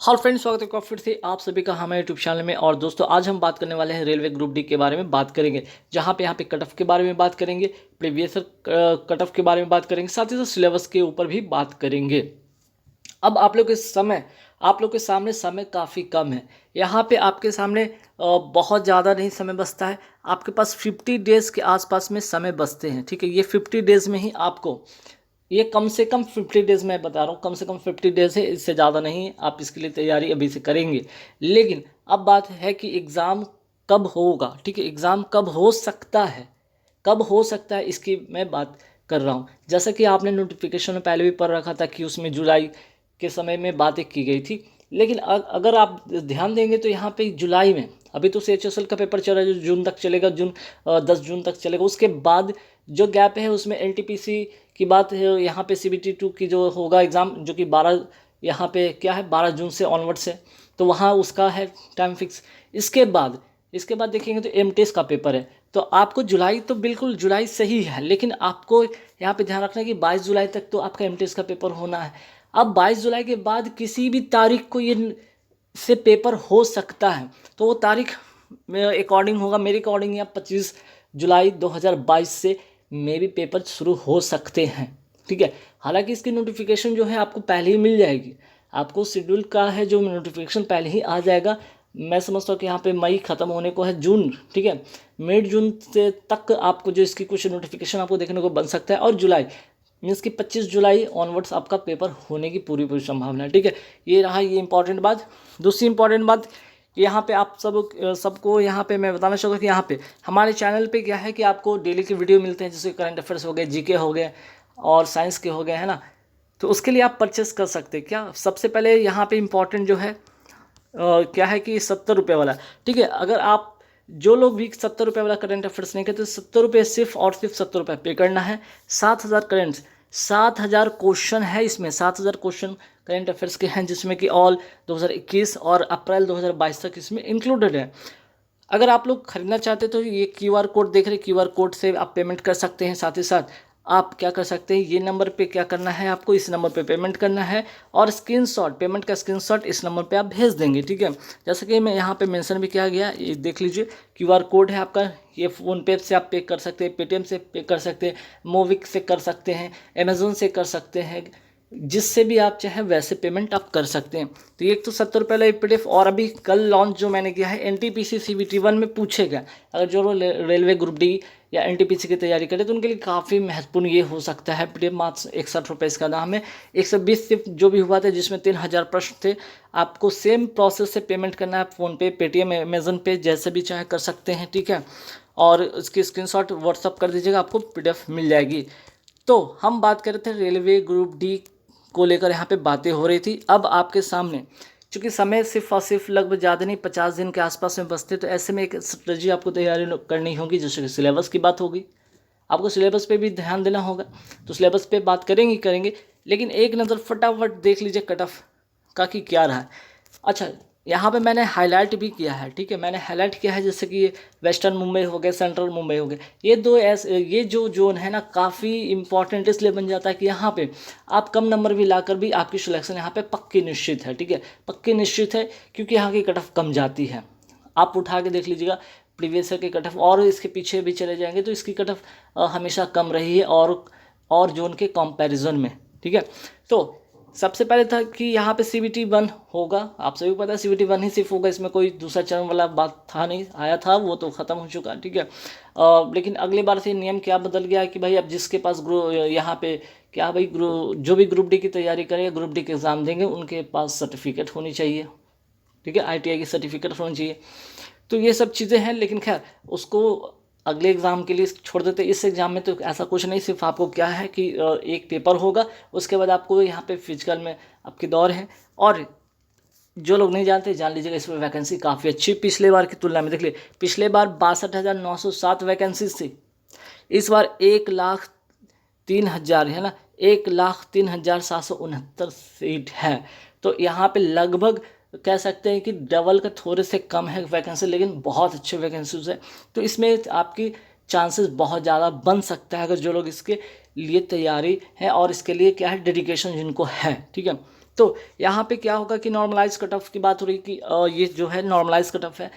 Hello friends, स्वागत है आपका फिर से आप सभी का हमारे यूट्यूब चैनल में। और दोस्तों, आज हम बात करने वाले हैं रेलवे ग्रुप डी के बारे में बात करेंगे, जहां पे यहाँ पे कट ऑफ के बारे में बात करेंगे, प्रीवियस कट ऑफ के बारे में बात करेंगे, साथ ही साथ सिलेबस के ऊपर भी बात करेंगे। अब आप लोग के सामने समय काफ़ी कम है। यहाँ पे आपके सामने बहुत ज़्यादा नहीं समय बचता है। आपके पास 50 डेज़ के आसपास में समय बचते हैं। ठीक है, ये 50 डेज़ में ही आपको, ये कम से कम 50 डेज़ मैं बता रहा हूँ, कम से कम 50 डेज़ है, इससे ज़्यादा नहीं है। आप इसके लिए तैयारी अभी से करेंगे। लेकिन अब बात है कि एग्ज़ाम कब होगा। ठीक है, एग्ज़ाम कब हो सकता है, कब हो सकता है, इसकी मैं बात कर रहा हूँ। जैसा कि आपने नोटिफिकेशन में पहले भी पढ़ रखा था कि उसमें जुलाई के समय में बातें की गई थी। लेकिन अगर आप ध्यान देंगे तो यहाँ पे जुलाई में, अभी तो CHSL का पेपर चल रहा है जो जून तक चलेगा, 10 जून तक चलेगा। उसके बाद जो गैप है उसमें NTPC की बात है, यहाँ पे CBT2 की जो होगा एग्ज़ाम, जो कि 12, यहाँ पे क्या है 12 जून से ऑनवर्ड से, तो वहाँ उसका है टाइम फिक्स। इसके बाद देखेंगे तो MTS का पेपर है। तो आपको जुलाई, तो बिल्कुल जुलाई सही है, लेकिन आपको यहाँ पे ध्यान रखना है कि 22 जुलाई तक तो आपका MTS का पेपर होना है। अब 22 जुलाई के बाद किसी भी तारीख को ये से पेपर हो सकता है, तो वो तारीख मेरे अकॉर्डिंग होगा, मेरे अकॉर्डिंग या 25 जुलाई 2022 से मे भी पेपर शुरू हो सकते हैं। ठीक है, हालांकि इसकी नोटिफिकेशन जो है आपको पहले ही मिल जाएगी। आपको शेड्यूल का है जो नोटिफिकेशन पहले ही आ जाएगा। मैं समझता हूँ कि यहाँ पे मई ख़त्म होने को है, जून, ठीक है, मिड जून से तक आपको जो इसकी कुछ नोटिफिकेशन आपको देखने को बन सकता है। और जुलाई मीन्स कि 25 जुलाई ऑनवर्ड्स आपका पेपर होने की पूरी पूरी संभावना है। ठीक है, ये रहा ये इंपॉर्टेंट बात। दूसरी इंपॉर्टेंट बात, यहाँ पे आप सबको यहाँ पे मैं बताना चाहूँगा कि यहाँ पे हमारे चैनल पे क्या है कि आपको डेली के वीडियो मिलते हैं, जैसे करंट अफेयर्स हो गए, GK हो गए और साइंस के हो गए, है ना। तो उसके लिए आप परचेस कर सकते हैं। क्या सबसे पहले यहाँ पे इम्पॉर्टेंट जो है क्या है कि 70 रुपये वाला। ठीक है, अगर आप जो लोग भी 70 रुपये वाला करंट अफेयर्स नहीं करते, 70 रुपये सिर्फ और सिर्फ 70 रुपये पे करना है। 7,000 करेंट्स, 7,000 क्वेश्चन है इसमें, 7,000 क्वेश्चन करंट अफेयर्स के हैं, जिसमें कि ऑल 2021 और अप्रैल 2022 तक इसमें इंक्लूडेड है। अगर आप लोग खरीदना चाहते तो ये QR कोड देख रहे, QR कोड से आप पेमेंट कर सकते हैं। साथ ही साथ आप क्या कर सकते हैं, ये नंबर पे क्या करना है, आपको इस नंबर पे पेमेंट करना है और स्क्रीनशॉट, पेमेंट का स्क्रीनशॉट इस नंबर पे आप भेज देंगे। ठीक है, जैसे कि मैं यहाँ पे मेंशन भी किया गया, ये देख लीजिए, QR कोड है आपका। ये फ़ोनपे से आप पे कर सकते हैं, पेटीएम से पे कर सकते हैं, मोविक से कर सकते हैं, अमेज़ोन से कर सकते हैं, जिससे भी आप चाहे वैसे पेमेंट आप कर सकते हैं। तो एक तो 70 रुपये वाला PDF, और अभी कल लॉन्च जो मैंने किया है NTPC CBT1 में पूछेगा। अगर जो लोग रेलवे ग्रुप डी या NTPC की तैयारी करें तो उनके लिए काफ़ी महत्वपूर्ण ये हो सकता है। PDF मात्र 61 रुपये इसका दाम है। 120 सिर्फ जो भी हुआ था, जिसमें 3000 प्रश्न थे, आपको सेम प्रोसेस से पेमेंट करना है। फ़ोनपे, पेटीएम, अमेज़न पे, जैसे भी चाहे कर सकते हैं। ठीक है, और इसकी स्क्रीनशॉट व्हाट्सअप कर दीजिएगा, आपको PDF मिल जाएगी। तो हम बात कर रहे थे रेलवे ग्रुप डी को लेकर, यहाँ पे बातें हो रही थी। अब आपके सामने चूँकि समय सिर्फ और सिर्फ लगभग ज़्यादा नहीं, 50 दिन के आसपास में बचते, तो ऐसे में एक स्ट्रेटजी आपको तैयारी करनी होगी। जैसे कि सिलेबस की बात होगी, आपको सिलेबस पे भी ध्यान देना होगा। तो सिलेबस पे बात करेंगे करेंगे, लेकिन एक नज़र फटाफट देख लीजिए कट ऑफ का कि क्या रहा है। अच्छा, यहाँ पे मैंने हाईलाइट भी किया है। ठीक है, मैंने हाईलाइट किया है, जैसे कि ये वेस्टर्न मुंबई हो गए, सेंट्रल मुंबई हो गए, ये जो जोन है ना, काफ़ी इंपॉर्टेंट इसलिए बन जाता है कि यहाँ पे आप कम नंबर भी लाकर भी आपकी सिलेक्शन यहाँ पे पक्की निश्चित है। ठीक है, पक्की निश्चित है, क्योंकि यहाँ की कट ऑफ कम जाती है। आप उठा के देख लीजिएगा प्रीवियस ईयर की कट ऑफ, और इसके पीछे भी चले जाएंगे तो इसकी कट ऑफ हमेशा कम रही है और जोन के कंपैरिजन में। ठीक है, तो सबसे पहले था कि यहाँ पे CBT1 होगा। आप सभी को पता है CBT1 ही सिर्फ होगा, इसमें कोई दूसरा चरण वाला बात था नहीं, आया था वो तो ख़त्म हो चुका। ठीक है, लेकिन अगली बार से नियम क्या बदल गया है कि भाई अब जिसके पास यहाँ पे क्या भाई जो भी ग्रुप डी की तैयारी करेंगे, ग्रुप डी के एग्ज़ाम देंगे, उनके पास सर्टिफिकेट होनी चाहिए। ठीक है, ITI की सर्टिफिकेट होनी चाहिए। तो ये सब चीज़ें हैं, लेकिन खैर उसको अगले एग्ज़ाम के लिए छोड़ देते। इस एग्ज़ाम में तो ऐसा कुछ नहीं, सिर्फ आपको क्या है कि एक पेपर होगा, उसके बाद आपको यहाँ पे फिजिकल में आपके दौर है। और जो लोग नहीं जानते जान लीजिएगा, इसमें वैकेंसी काफ़ी अच्छी पिछले बार की तुलना में। देख लिए, पिछले बार 62,907 वैकेंसीज थी, इस बार 1,03,000 है ना, 1,03,769 सीट है। तो यहाँ पे लगभग कह सकते हैं कि डबल का थोड़े से कम है वैकेंसी, लेकिन बहुत अच्छे वैकेंसीज है। तो इसमें आपकी चांसेस बहुत ज़्यादा बन सकता है, अगर जो लोग इसके लिए तैयारी है और इसके लिए क्या है डेडिकेशन जिनको है। ठीक है, तो यहाँ पे क्या होगा कि नॉर्मलाइज कट ऑफ की बात हो रही कि ये जो है नॉर्मलाइज कट ऑफ है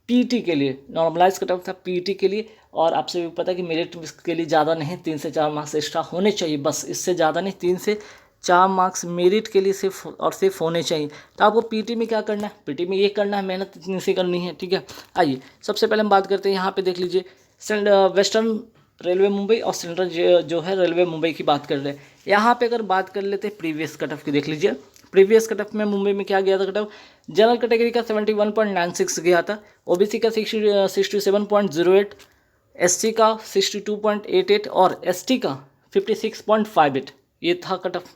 पीटी के लिए, नॉर्मलाइज कट ऑफ था पीटी के लिए। और आपसे भी पता है कि मेरिट के लिए ज़्यादा नहीं, 3 से 4 मार्क्स एक्स्ट्रा होने चाहिए, बस इससे ज़्यादा नहीं, 3 से 4 मार्क्स मेरिट के लिए सिर्फ और सिर्फ होने चाहिए। तो आपको पीटी में क्या करना है, पीटी में ये करना है, मेहनत इतनी सी करनी है, ठीक है। आइए सबसे पहले हम बात करते हैं, यहाँ पे देख लीजिए वेस्टर्न रेलवे मुंबई और सेंट्रल जो है रेलवे मुंबई की बात कर रहे हैं। यहाँ पे अगर बात कर लेते हैं प्रीवियस कट ऑफ की, देख लीजिए प्रीवियस कट ऑफ में मुंबई में क्या गया था कट ऑफ, जनरल कैटेगरी का 71.96 गया था, ओबीसी का 67.08, एससी का 62.88 और एसटी का 56.58, ये था कट ऑफ,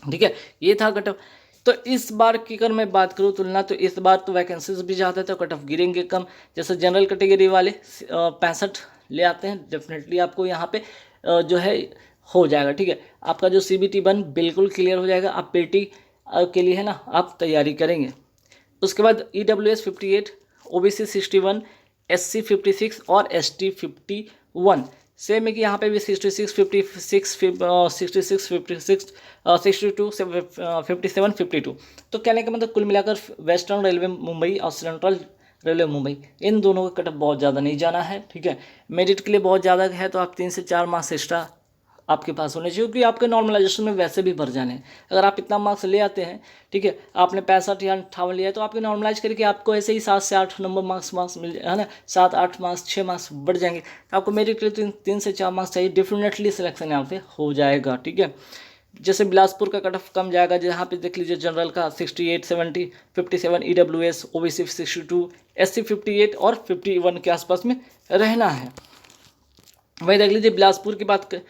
ठीक है, ये था कट ऑफ। तो इस बार की अगर मैं बात करूँ तुलना, तो इस बार तो वैकेंसीज भी ज़्यादा था, कट ऑफ गिरेंगे कम। जैसे जनरल कैटेगरी वाले 65 ले आते हैं, डेफिनेटली आपको यहाँ पे जो है हो जाएगा, ठीक है। आपका जो CBT 1 बिल्कुल क्लियर हो जाएगा, आप पेटी के लिए है ना आप तैयारी करेंगे। उसके बाद EWS 58, OBC 61, SC 56 और ST 51। सेम है कि यहाँ पे भी 66, 56, 66, 56, 62, 57, 52। तो कहने का मतलब कुल मिलाकर वेस्टर्न रेलवे मुंबई और सेंट्रल रेलवे मुंबई, इन दोनों का कटअप बहुत ज़्यादा नहीं जाना है, ठीक है। मेरिट के लिए बहुत ज़्यादा है, तो आप 3 से 4 मार्क्स एक्स्ट्रा आपके पास होने चाहिए, क्योंकि आपके नॉर्मलाइजेशन में वैसे भी भर जाने हैं। अगर आप इतना मार्क्स ले आते हैं, ठीक है, आपने 65 या 58 लिया है, तो आपके नॉर्मलाइज करके आपको ऐसे ही 7 से 8 नंबर मार्क्स मिल जाए, है ना, 7, 8 मार्क्स, 6 मार्क्स बढ़ जाएंगे। तो आपको मेरिट के लिए 3 से 4 मार्क्स चाहिए, डेफिनेटली सिलेक्शन यहाँ पे हो जाएगा, ठीक है। जैसे बिलासपुर का कट ऑफ कम जाएगा, जहाँ पे देख लीजिए जनरल का 68, 70, 57, EWS, OBC 62, SC 58 और 51 के आसपास में रहना है। वही देख लीजिए बिलासपुर की बात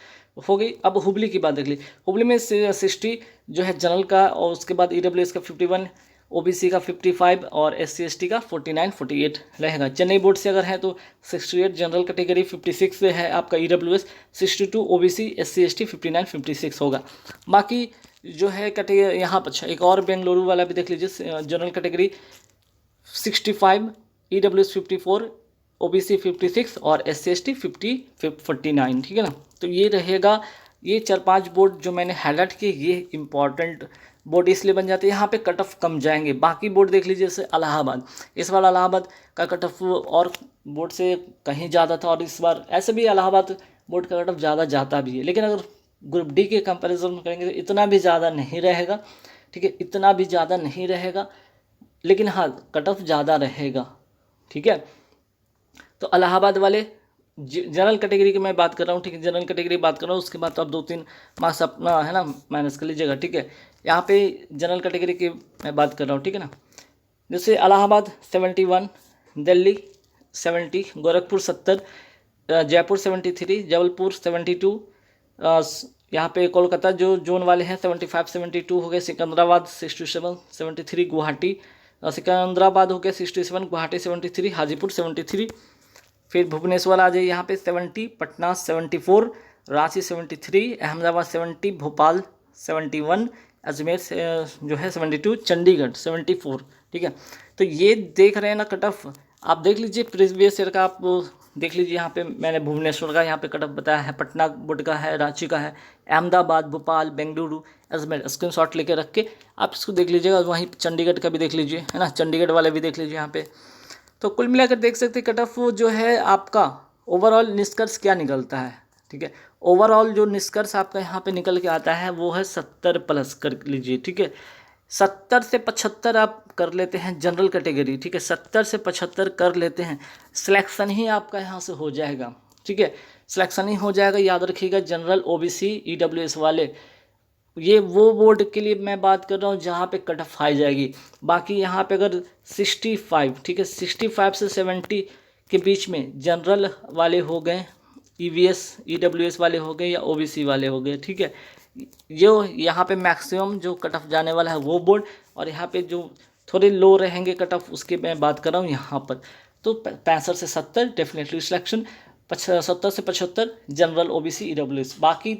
हो गई। अब हुबली की बात देख लीजिए, हुबली में 60 जो है जनरल का, और उसके बाद EWS का 51, OBC का 55 और SC ST का 49, 48 रहेगा। चेन्नई बोर्ड से अगर है तो 68 जनरल कैटेगरी, 56 है आपका EWS, 62 OBC, SC ST 59, 56 होगा। बाकी जो है कैटेगरी यहाँ पर, अच्छा एक और बेंगलुरु वाला भी देख लीजिए, जनरल कैटेगरी 65, EWS 54, OBC 56 और SC ST 49, ठीक है ना। तो ये रहेगा, ये 4-5 बोर्ड जो मैंने हाईलाइट किए, ये इंपॉर्टेंट बोर्ड इसलिए बन जाते हैं, यहाँ पे कट ऑफ कम जाएंगे। बाकी बोर्ड देख लीजिए, जैसे इलाहाबाद, इस बार इलाहाबाद का कट ऑफ और बोर्ड से कहीं ज़्यादा था, और इस बार ऐसे भी इलाहाबाद बोर्ड का कट ऑफ ज़्यादा जाता भी है, लेकिन अगर ग्रुप डी के कंपैरिजन में करेंगे तो इतना भी ज़्यादा नहीं रहेगा, ठीक है, इतना भी ज़्यादा नहीं रहेगा, लेकिन हाँ कट ऑफ ज़्यादा रहेगा, ठीक है। तो इलाहाबाद वाले जनरल कैटेगरी की मैं बात कर रहा हूँ, ठीक है, जनरल कैटेगरी बात कर रहा हूँ, उसके बाद तो आप 2-3 मार्क्स अपना है ना माइनस कर लीजिएगा, ठीक है। यहाँ पे जनरल कैटेगरी की मैं बात कर रहा हूँ, ठीक है ना। जैसे इलाहाबाद 71, दिल्ली 70, गोरखपुर 70, जयपुर 73, जबलपुर 72, यहाँ पे कोलकाता जो जोन वाले हैं 75, 72 हो गए, सिकंदराबाद 67, 73, गुवाहाटी, सिकंदराबाद हो गया 67, गुवाहाटी 73, हाजीपुर 73, फिर भुवनेश्वर आ जाइए यहाँ पे 70, पटना 74, रांची 73, अहमदाबाद 70, भोपाल 71, अजमेर जो है 72, चंडीगढ़ 74, ठीक है। तो ये देख रहे हैं ना कट ऑफ, आप देख लीजिए प्रीवियस ईयर का, आप देख लीजिए यहाँ पे मैंने भुवनेश्वर का यहाँ पे कट ऑफ बताया है, पटना बोर्ड का है, रांची का है, अहमदाबाद, भोपाल, बेंगलुरु, अजमेर, स्क्रीनशॉट लेके रख के आप इसको देख लीजिएगा। वहीं चंडीगढ़ का भी देख लीजिए, है ना, चंडीगढ़ वाले भी देख लीजिए यहाँ पे। तो कुल मिलाकर देख सकते हैं कट ऑफ जो है आपका ओवरऑल निष्कर्ष क्या निकलता है, ठीक है। ओवरऑल जो निष्कर्ष आपका यहाँ पे निकल के आता है वो है 70 प्लस कर लीजिए, ठीक है। 70 से 75 आप कर लेते हैं जनरल कैटेगरी, ठीक है, 70 से 75 कर लेते हैं, सिलेक्शन ही आपका यहाँ से हो जाएगा, ठीक है, सिलेक्शन ही हो जाएगा। याद रखिएगा जनरल, OBC, EWS वाले, ये वो बोर्ड के लिए मैं बात कर रहा हूँ जहाँ पे कट ऑफ हाई जाएगी। बाकी यहाँ पे अगर 65, ठीक है, 65 से 70 के बीच में जनरल वाले हो गए, EVS, EWS वाले हो गए, या OBC वाले हो गए, ठीक है, जो यहाँ पे मैक्सिमम जो कट ऑफ जाने वाला है वो बोर्ड, और यहाँ पे जो थोड़े लो रहेंगे कट ऑफ उसके मैं बात कर रहा हूँ यहाँ पर। तो 65 से 70 डेफिनेटली सिलेक्शन, 70 से 75 जनरल, OBC, EWS, बाकी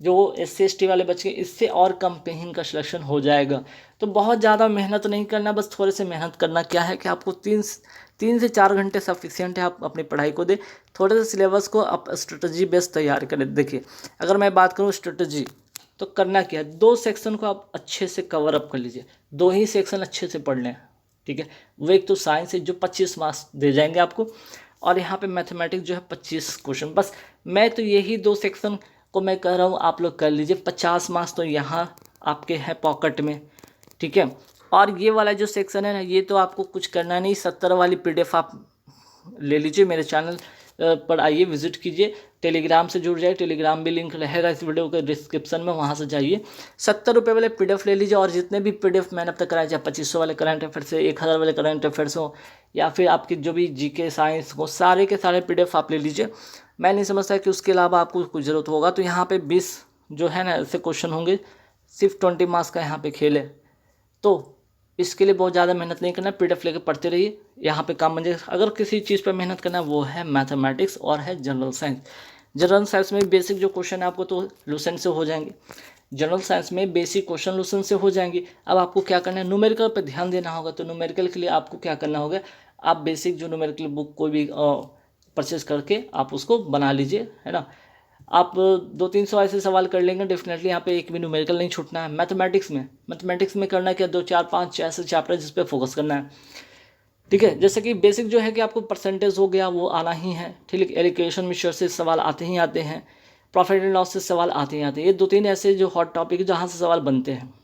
जो SC ST वाले बच्चे इससे और कम पे ही इनका सिलेक्शन हो जाएगा। तो बहुत ज़्यादा मेहनत नहीं करना, बस थोड़े से मेहनत करना। क्या है कि आपको 3 से 4 घंटे सफिशिएंट है, आप अपनी पढ़ाई को दें, थोड़े से सिलेबस को आप स्ट्रेटजी बेस्ड तैयार करें। देखिए अगर मैं बात करूँ स्ट्रेटजी, तो करना क्या है, 2 सेक्शन को आप अच्छे से कवर अप कर लीजिए, 2 ही सेक्शन अच्छे से पढ़ लें, ठीक है। वो एक तो साइंस है जो 25 मार्क्स दे जाएंगे आपको, और यहाँ पे मैथमेटिक्स जो है 25 क्वेश्चन। बस मैं तो यही 2 सेक्शन को मैं कह रहा हूँ आप लोग कर लीजिए, 50 मार्क्स तो यहाँ आपके हैं पॉकेट में, ठीक है। और ये वाला जो सेक्शन है ना, ये तो आपको कुछ करना नहीं, 70 वाली PDF आप ले लीजिए, मेरे चैनल पर आइए, विजिट कीजिए, टेलीग्राम से जुड़ जाइए, टेलीग्राम भी लिंक रहेगा इस वीडियो के डिस्क्रिप्शन में, वहाँ से जाइए, 70 रुपये वाले PDF ले लीजिए। और जितने भी PDF मैंने अब तक कराए, चाहे 2500 वाले करंट अफेयर्स से, 1000 वाले करंट अफेयर्स हो, या फिर आपकी जो भी GK साइंस हो, सारे के सारे PDF आप ले लीजिए। मैं नहीं समझता कि उसके अलावा आपको कुछ ज़रूरत होगा। तो यहाँ पर 20 जो है ना ऐसे क्वेश्चन होंगे, सिर्फ 20 मार्क्स का यहाँ पर खेल है, तो इसके लिए बहुत ज़्यादा मेहनत नहीं करना, PDF लेकर पढ़ते रहिए, यहाँ पे काम बन जाएगा। अगर किसी चीज़ पर मेहनत करना है वो है मैथमेटिक्स और है जनरल साइंस। जनरल साइंस में बेसिक जो क्वेश्चन है आपको तो लूसेंट से हो जाएंगे, जनरल साइंस में बेसिक क्वेश्चन लूसेंट से हो जाएंगे। अब आपको क्या करना है, न्यूमेरिकल पर ध्यान देना होगा। तो न्यूमेरिकल के लिए आपको क्या करना होगा, आप बेसिक जो न्यूमेरिकल बुक कोई भी परचेज करके आप उसको बना लीजिए, है ना। आप 200-300 ऐसे सवाल कर लेंगे डेफिनेटली, यहाँ पे एक भी न्यूमेरिकल नहीं छूटना है। मैथमेटिक्स में करना क्या, 2-4-5 ऐसे चैप्टर जिस पे फोकस करना है, ठीक है। जैसे कि बेसिक जो है कि आपको परसेंटेज हो गया वो आना ही है, ठीक है। एलोकेशन मेथड से सवाल आते ही आते हैं, प्रॉफिट एंड लॉस से सवाल आते ही आते हैं। ये 2-3 ऐसे जो हॉट टॉपिक है जहाँ से सवाल बनते हैं।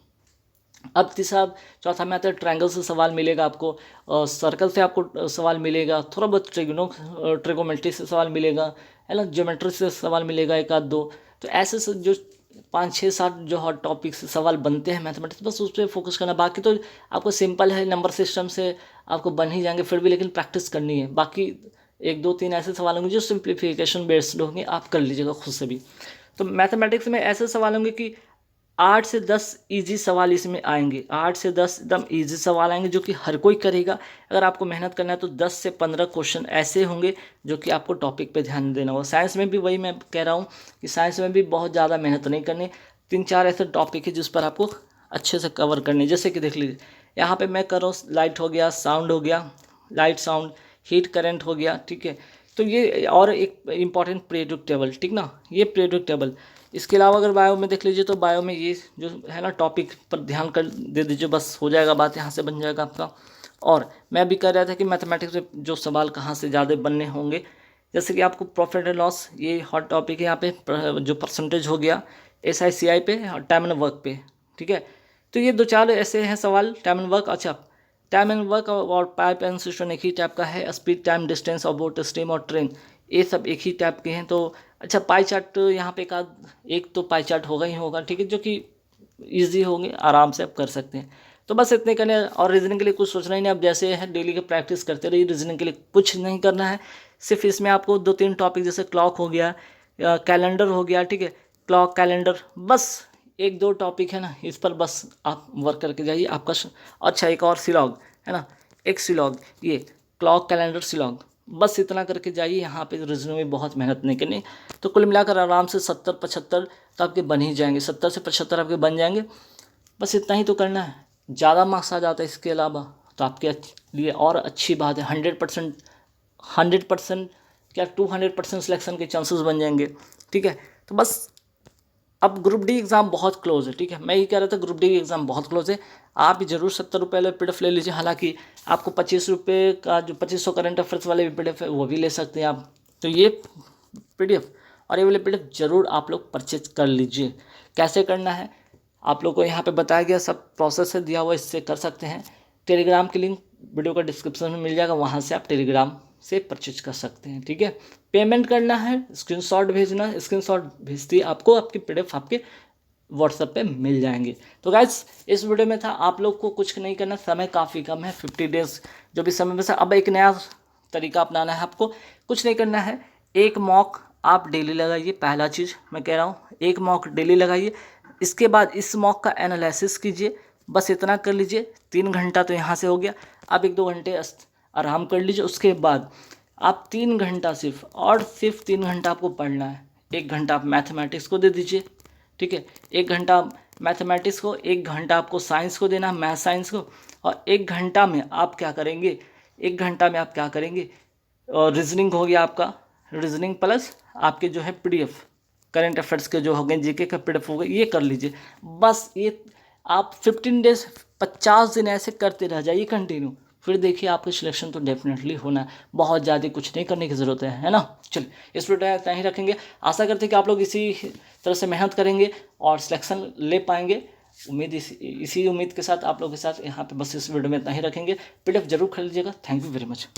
अब तीसरा चौथा में आता है ट्रायंगल से सवाल मिलेगा आपको, सर्कल से आपको सवाल मिलेगा, थोड़ा बहुत ट्रिगोमेट्री से सवाल मिलेगा, है ना, ज्योमेट्री से सवाल मिलेगा 1-2। तो ऐसे जो 5-6-7 जो हॉट टॉपिक से सवाल बनते हैं मैथमेटिक्स, बस उस पर फोकस करना। बाकी तो आपको सिंपल है, नंबर सिस्टम से आपको बन ही जाएंगे फिर भी, लेकिन प्रैक्टिस करनी है। बाकी 1-2-3 ऐसे सवाल होंगे जो सिंप्लीफिकेशन बेस्ड होंगे, आप कर लीजिएगा खुद से भी। तो मैथमेटिक्स में ऐसे सवाल होंगे कि 8 से 10 इजी सवाल इसमें आएंगे, 8 से 10 एकदम इजी सवाल आएंगे जो कि हर कोई करेगा। अगर आपको मेहनत करना है तो 10 से 15 क्वेश्चन ऐसे होंगे जो कि आपको टॉपिक पे ध्यान देना होगा। साइंस में भी वही मैं कह रहा हूँ कि साइंस में भी बहुत ज़्यादा मेहनत नहीं करनी, 3-4 ऐसे टॉपिक है जिस पर आपको अच्छे से कवर करनी। जैसे कि देख लीजिए यहाँ पर मैं कर रहा हूँ, लाइट हो गया, साउंड हो गया, लाइट साउंड, हीट करेंट हो गया, ठीक है। तो ये और एक इम्पॉर्टेंट पीरियोडिक टेबल, ठीक ना, ये पीरियोडिक टेबल। इसके अलावा अगर बायो में देख लीजिए तो बायो में ये जो है ना टॉपिक पर ध्यान कर दे दीजिए, बस हो जाएगा, बात यहाँ से बन जाएगा आपका। और मैं भी कह रहा था कि मैथमेटिक्स में जो सवाल कहाँ से ज़्यादा बनने होंगे, जैसे कि आपको प्रॉफिट एंड लॉस, ये हॉट टॉपिक है यहाँ पे, जो परसेंटेज हो गया SICI पे और टाइम एंड वर्क पे, ठीक है। तो ये 2-4 ऐसे हैं सवाल, टाइम एंड वर्क। अच्छा, टाइम एंड वर्क और पाइप एंड सिस्टम एक ही टाइप का है, speed, time, distance, about, steam और ट्रेन, ये सब एक ही टाइप के हैं। तो अच्छा, पाई चार्ट यहाँ पे एक तो पाई चार्ट होगा ही होगा, ठीक है, जो कि ईजी होंगे, आराम से आप कर सकते हैं। तो बस इतने करने, और रीजनिंग के लिए कुछ सोचना ही नहीं। आप जैसे है डेली की प्रैक्टिस करते रहिए, रीजनिंग के लिए कुछ नहीं करना है। सिर्फ इसमें आपको 2-3 टॉपिक जैसे क्लॉक हो गया, कैलेंडर हो गया, ठीक है, क्लॉक, कैलेंडर, बस 1-2 टॉपिक है ना, इस पर बस आप वर्क करके जाइए आपका अच्छा, एक और सिलॉग है ना, एक सिलॉग, ये क्लॉक, कैलेंडर, सिलॉग, बस इतना करके जाइए। यहाँ पे रीजनिंग में बहुत मेहनत नहीं करनी। तो कुल मिलाकर आराम से 70-75 तो आपके बन ही जाएंगे, 70 से 75 आपके बन जाएंगे। बस इतना ही तो करना है, ज़्यादा मार्क्स आ जाता है इसके अलावा तो आपके लिए और अच्छी बात है। 100% क्या 200% सिलेक्शन के चांसेस बन जाएंगे, ठीक है। तो बस अब ग्रुप डी एग्ज़ाम बहुत क्लोज है, ठीक है, मैं ये कह रहा था ग्रुप डी एग्ज़ाम बहुत क्लोज है। आप जरूर 70 रुपये वाले PDF ले लीजिए, हालांकि आपको 25 रुपये का जो 2500 करंट अफेयर्स वाले PDF है वो भी ले सकते हैं आप। तो ये PDF और ये वाले PDF जरूर आप लोग परचेज कर लीजिए। कैसे करना है आप लोग को यहाँ पे बताया गया, सब प्रोसेस है दिया हुआ, इससे कर सकते हैं। टेलीग्राम की लिंक वीडियो का डिस्क्रिप्शन में मिल जाएगा, वहाँ से आप टेलीग्राम से परचेज कर सकते हैं, ठीक है। पेमेंट करना है, स्क्रीनशॉट भेजना है, स्क्रीनशॉट भेजती आपको आपकी PDF आपके व्हाट्सएप पे मिल जाएंगे। तो गाइस इस वीडियो में था, आप लोग को कुछ नहीं करना, समय काफ़ी कम है, 50 डेज जो भी समय बचा। अब एक नया तरीका अपनाना है आपको, कुछ नहीं करना है, एक मॉक आप डेली लगाइए। पहला चीज़ मैं कह रहा हूँ, एक मॉक डेली लगाइए। इसके बाद इस मॉक का एनालिसिस कीजिए, बस इतना कर लीजिए। 3 घंटा तो यहाँ से हो गया, अब 1-2 घंटे आराम कर लीजिए। उसके बाद आप 3 घंटा सिर्फ और सिर्फ 3 घंटा आपको पढ़ना है। 1 घंटा आप मैथमेटिक्स को दे दीजिए, ठीक है, 1 घंटा मैथमेटिक्स को, 1 घंटा आपको साइंस को देना, मैथ साइंस को। और 1 घंटा में आप क्या करेंगे, 1 घंटा में आप क्या करेंगे, और रीजनिंग हो गया आपका, रीजनिंग प्लस आपके जो है PDF, करंट अफेयर्स के जो हो गए, जीके का पीडीएफ हो गए, ये कर लीजिए बस। ये आप 15 डेज 50 दिन ऐसे करते रह जाइए कंटिन्यू, फिर देखिए आपका सिलेक्शन तो डेफिनेटली होना है। बहुत ज़्यादा कुछ नहीं करने की ज़रूरत है ना। चलिए इस वीडियो में इतना ही रखेंगे। आशा करते हैं कि आप लोग इसी तरह से मेहनत करेंगे और सिलेक्शन ले पाएंगे। उम्मीद इसी उम्मीद के साथ आप लोगों के साथ यहाँ पे बस इस वीडियो में इतना ही रखेंगे। पीडीएफ जरूर खरीद लीजिएगा। Thank you very much.